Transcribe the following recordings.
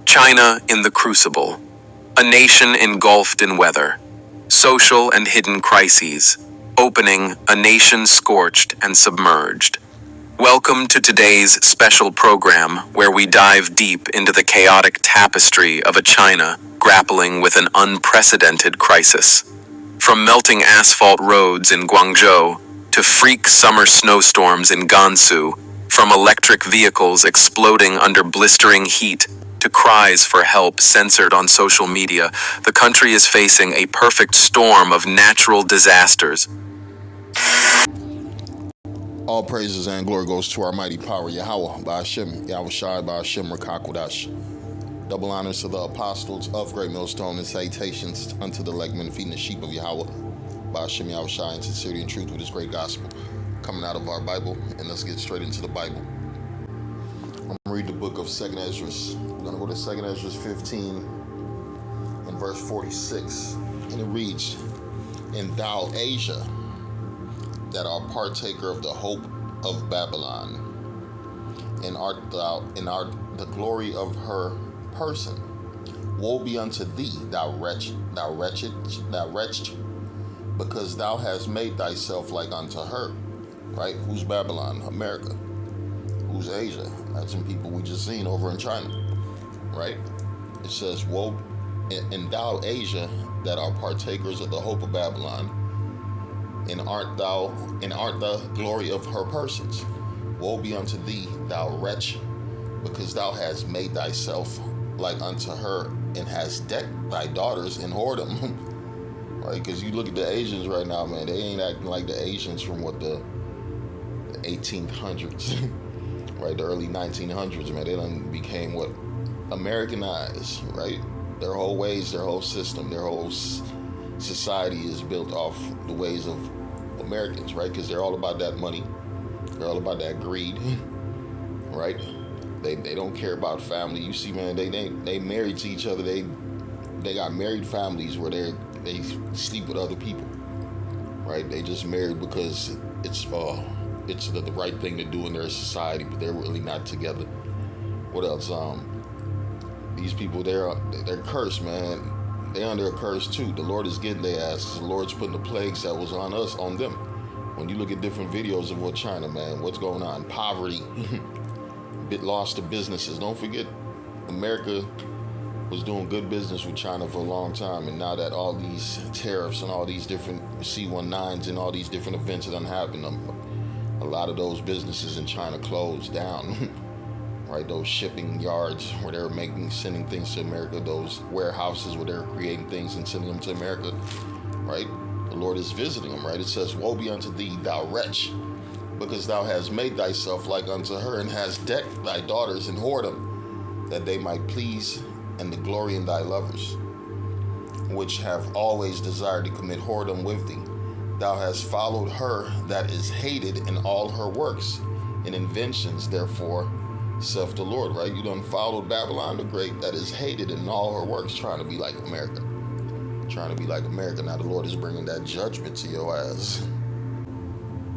China in the crucible, a nation engulfed in weather, social and hidden crises, opening a nation scorched and submerged. Welcome to today's special program where we dive deep into the chaotic tapestry of a China grappling with an unprecedented crisis. From melting asphalt roads in Guangzhou to freak summer snowstorms in Gansu, from electric vehicles exploding under blistering heat to cries for help censored on social media, the country is facing a perfect storm of natural disasters. All praises and glory goes to our mighty power, Yahweh, Ba'ashem, Yahweh Shai, Ba'ashem, Rakakwadash. Double honors to the apostles of Great Millstone and salutations unto the legmen feeding the sheep of Yahweh, Ba'ashem, Yahweh Shai, in sincerity and truth with his great gospel. Coming out of our Bible, and let's get straight into the Bible. I'm going to read the book of 2nd Ezra. We're going to go to 2nd Ezra 15 and verse 46. And it reads, "And thou, Asia, that art partaker of the hope of Babylon, and art the glory of her person. Woe be unto thee, thou wretched, because thou hast made thyself like unto her." Right? Who's Babylon? America. Who's Asia? That's some people we just seen over in China. Right? It says, "Woe, and thou, Asia, that are partakers of the hope of Babylon, and art the glory of her persons. Woe be unto thee, thou wretch, because thou hast made thyself like unto her, and hast decked thy daughters in whoredom." Right? Because you look at the Asians right now, man, they ain't acting like the Asians from the 1800s. Right? The early 1900s, man. They done became Americanized, right? Their whole ways, their whole system, their whole society is built off the ways of Americans, right? Because they're all about that money. They're all about that greed, right? They don't care about family. You see, man, they married to each other. They got married families where they sleep with other people, right? They just married because it's the right thing to do in their society, but they're really not together. What else? These people, they're cursed, man. They're under a curse too. The Lord is getting their asses. The Lord's putting the plagues that was on us on them. When you look at different videos of what China, man, what's going on? Poverty, bit lost to businesses. Don't forget, America was doing good business with China for a long time, and now that all these tariffs and all these different C-19s and all these different events that done happened, a lot of those businesses in China closed down. Right, those shipping yards where they're sending things to America, those warehouses where they're creating things and sending them to America, right? The Lord is visiting them, right? It says, "Woe be unto thee, thou wretch, because thou hast made thyself like unto her, and hast decked thy daughters in whoredom, that they might please and to glory in thy lovers, which have always desired to commit whoredom with thee. Thou hast followed her that is hated in all her works and inventions, therefore, saith the Lord," right? You done followed Babylon the Great, that is hated in all her works, trying to be like America. Trying to be like America. Now the Lord is bringing that judgment to your ass.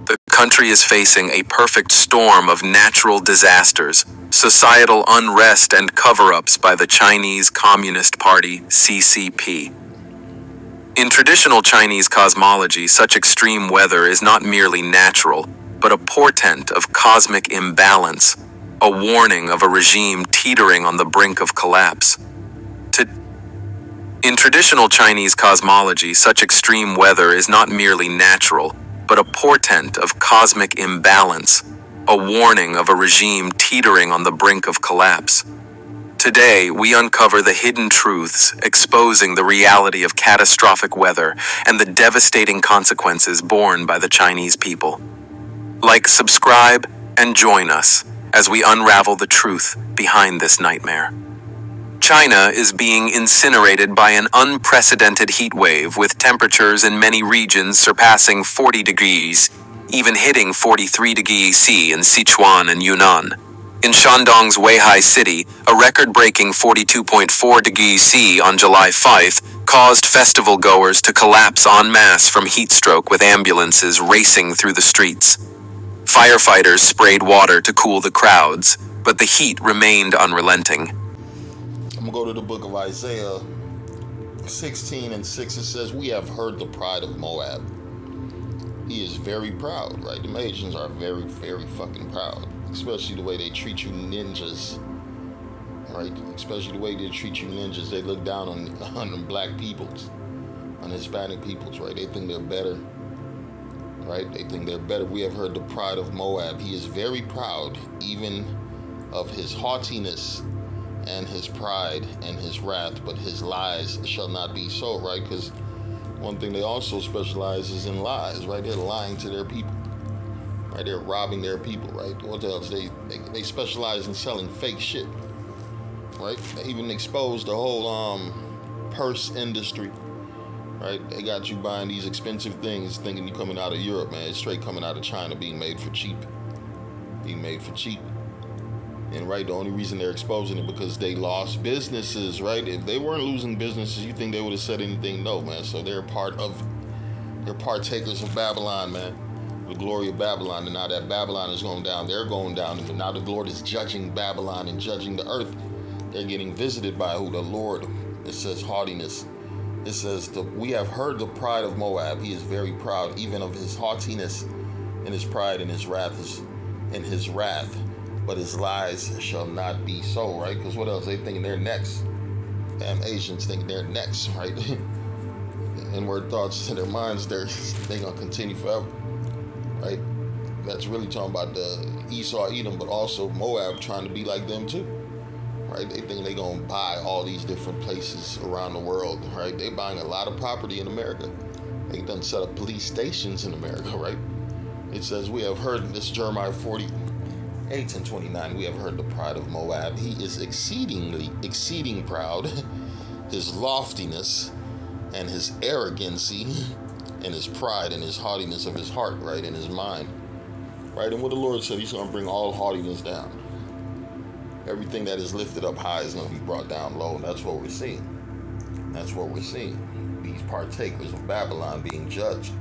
The country is facing a perfect storm of natural disasters, societal unrest, and cover-ups by the Chinese Communist Party, CCP. In traditional Chinese cosmology, such extreme weather is not merely natural, but a portent of cosmic imbalance, a warning of a regime teetering on the brink of collapse. In traditional Chinese cosmology, such extreme weather is not merely natural, but a portent of cosmic imbalance, a warning of a regime teetering on the brink of collapse. Today, we uncover the hidden truths, exposing the reality of catastrophic weather and the devastating consequences borne by the Chinese people. Like, subscribe, and join us as we unravel the truth behind this nightmare. China is being incinerated by an unprecedented heat wave with temperatures in many regions surpassing 40 degrees, even hitting 43 degrees C in Sichuan and Yunnan. In Shandong's Weihai City, a record-breaking 42.4 degrees C on July 5 caused festival goers to collapse en masse from heat stroke with ambulances racing through the streets. Firefighters sprayed water to cool the crowds, but the heat remained unrelenting. I'm going to go to the book of Isaiah 16:6. It says, "We have heard the pride of Moab. He is very proud," right? The Asians are very, very fucking proud. Especially the way they treat you ninjas, right? Especially the way they treat you ninjas. They look down on the black peoples, on Hispanic peoples, right? They think they're better, right? They think they're better. We have heard the pride of Moab. He is very proud, even of his haughtiness and his pride and his wrath, but his lies shall not be so, right? Because one thing they also specialize is in lies, right? They're lying to their people. Right, they're robbing their people, right? What else? They specialize in selling fake shit, right? They even exposed the whole purse industry, right? They got you buying these expensive things, thinking you're coming out of Europe, man. It's straight coming out of China, being made for cheap, And right, the only reason they're exposing it because they lost businesses, right? If they weren't losing businesses, you think they would have said anything? No, man. So they're partakers of Babylon, man. The glory of Babylon, and now that Babylon is going down, they're going down, and now the Lord is judging Babylon and judging the earth. They're getting visited by who? The Lord. It says haughtiness. It says, "We have heard the pride of Moab. He is very proud, even of his haughtiness and his pride and his wrath, but his lies shall not be so," right? Because what else? They think they're next. Damn Asians think they're next, right? Inward thoughts in their minds, they're going to continue forever. Right? That's really talking about the Esau, Edom, but also Moab trying to be like them too. Right? They think they're going to buy all these different places around the world. Right? They're buying a lot of property in America. They done set up police stations in America. Right? It says, "We have heard," this is Jeremiah 48:29, "we have heard the pride of Moab. He is exceeding proud. His loftiness and his arrogancy and his pride and his haughtiness of his heart," right, in his mind, right? And what the Lord said, he's going to bring all haughtiness down. Everything that is lifted up high is going to be brought down low. And that's what we're seeing. These partakers of Babylon being judged,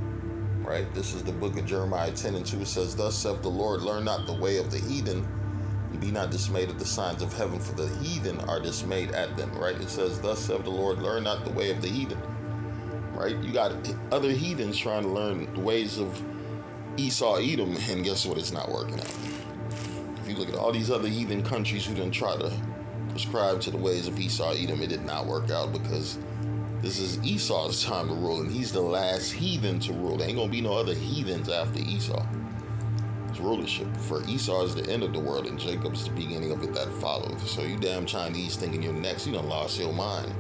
right? This is the book of Jeremiah 10:2. It says, "Thus saith the Lord, learn not the way of the heathen, and be not dismayed at the signs of heaven, for the heathen are dismayed at them," right? It says, "Thus saith the Lord, learn not the way of the heathen." Right? You got other heathens trying to learn the ways of Esau, Edom, and guess what? It's not working out. If you look at all these other heathen countries who didn't try to prescribe to the ways of Esau, Edom, it did not work out because this is Esau's time to rule, and he's the last heathen to rule. There ain't going to be no other heathens after Esau. His rulership. For Esau is the end of the world, and Jacob is the beginning of it that follows. So you damn Chinese thinking you're next, you done lost your mind.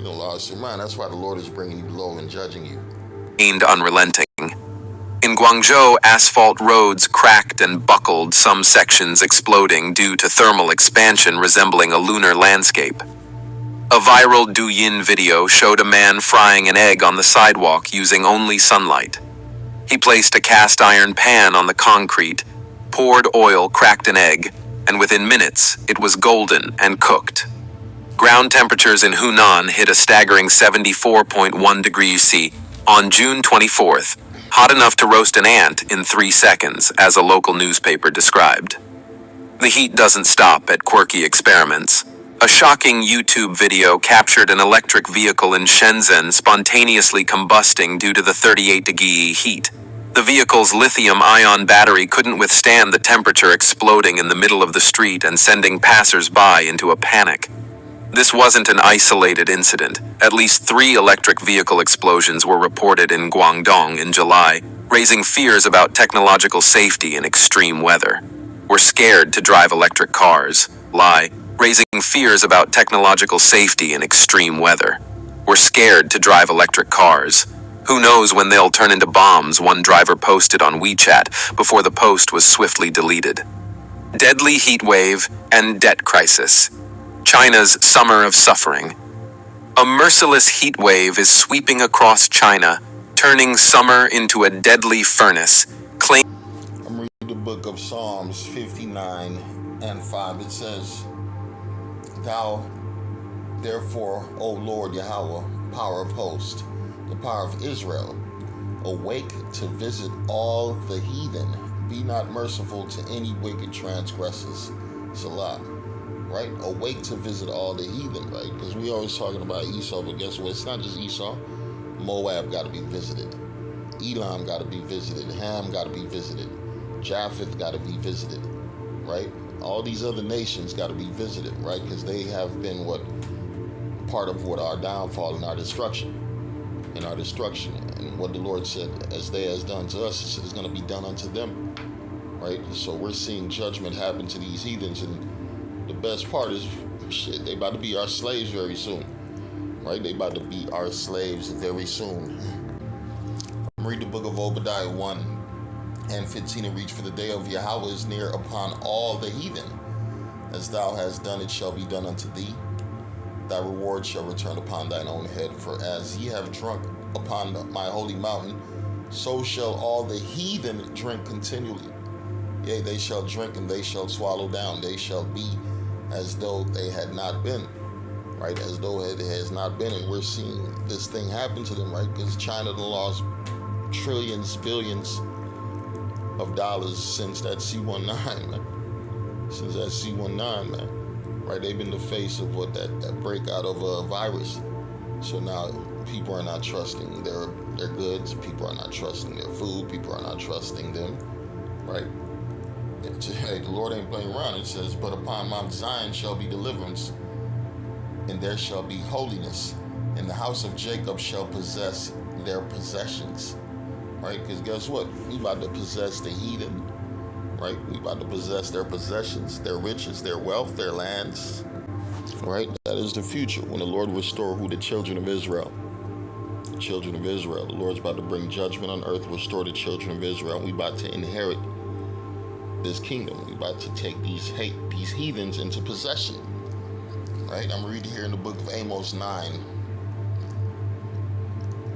That's why the Lord is bringing you low and judging you. Remained unrelenting. In Guangzhou, asphalt roads cracked and buckled, some sections exploding due to thermal expansion resembling a lunar landscape. A viral Douyin video showed a man frying an egg on the sidewalk using only sunlight. He placed a cast iron pan on the concrete, poured oil, cracked an egg, and within minutes, it was golden and cooked. Ground temperatures in Hunan hit a staggering 74.1 degrees C on June 24th, hot enough to roast an ant in 3 seconds, as a local newspaper described. The heat doesn't stop at quirky experiments. A shocking YouTube video captured an electric vehicle in Shenzhen spontaneously combusting due to the 38-degree heat. The vehicle's lithium-ion battery couldn't withstand the temperature, exploding in the middle of the street and sending passers-by into a panic. This wasn't an isolated incident. At least 3 electric vehicle explosions were reported in Guangdong in July, raising fears about technological safety in extreme weather. "We're scared to drive electric cars," lie, raising fears about technological safety in extreme weather. We're scared to drive electric cars. Who knows when they'll turn into bombs, one driver posted on WeChat before the post was swiftly deleted. Deadly heat wave and debt crisis. China's summer of suffering. A merciless heat wave is sweeping across China, turning summer into a deadly furnace. I'm reading the book of Psalms 59 and 5. It says, Thou, therefore, O Lord Yahweh, power of hosts, the power of Israel, awake to visit all the heathen. Be not merciful to any wicked transgressors. Salah. Right? Awake to visit all the heathen, right? Because we always talking about Esau, but guess what? It's not just Esau. Moab got to be visited. Elam got to be visited. Ham got to be visited. Japheth got to be visited, right? All these other nations got to be visited, right? Because they have been part of what our downfall and our destruction. And what the Lord said, as they has done to us, He said it's going to be done unto them, right? So we're seeing judgment happen to these heathens, and the best part is, shit, they about to be our slaves very soon, right? They about to be our slaves very soon. Read the book of Obadiah 1 and 15 and reach, for the day of Yahweh is near upon all the heathen. As thou hast done, it shall be done unto thee. Thy reward shall return upon thine own head. For as ye have drunk upon my holy mountain, so shall all the heathen drink continually. Yea, they shall drink and they shall swallow down. They shall be as though they had not been. Right? As though it has not been. And we're seeing this thing happen to them, right? Because China lost trillions, billions of dollars since that C-19, man. Since that C-19, man. Right? They've been the face of what that breakout of a virus. So now people are not trusting their goods. People are not trusting their food. People are not trusting them. Right? Hey, the Lord ain't playing around. It says, but upon Mount Zion shall be deliverance, and there shall be holiness, and the house of Jacob shall possess their possessions. Right? Because guess what? We about to possess the heathen. Right? We about to possess their possessions, their riches, their wealth, their lands. Right? That is the future. When the Lord restore the children of Israel. The children of Israel. The Lord's about to bring judgment on earth, restore the children of Israel. We about to inherit this kingdom. We about to take these heathens into possession. Right? I'm reading here in the book of Amos 9.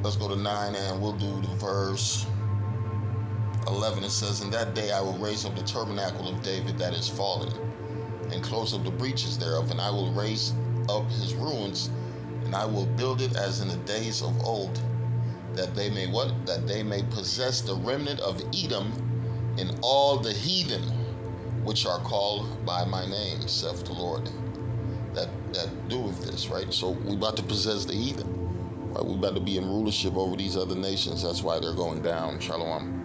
Let's go to 9 and we'll do the verse 11. It says, in that day I will raise up the tabernacle of David that is fallen, and close up the breaches thereof, and I will raise up his ruins, and I will build it as in the days of old, that they may what? That they may possess the remnant of Edom and all the heathen which are called by my name, saith the Lord. That doeth this, right? So we about to possess the heathen. Right? We about to be in rulership over these other nations. That's why they're going down. Shalom.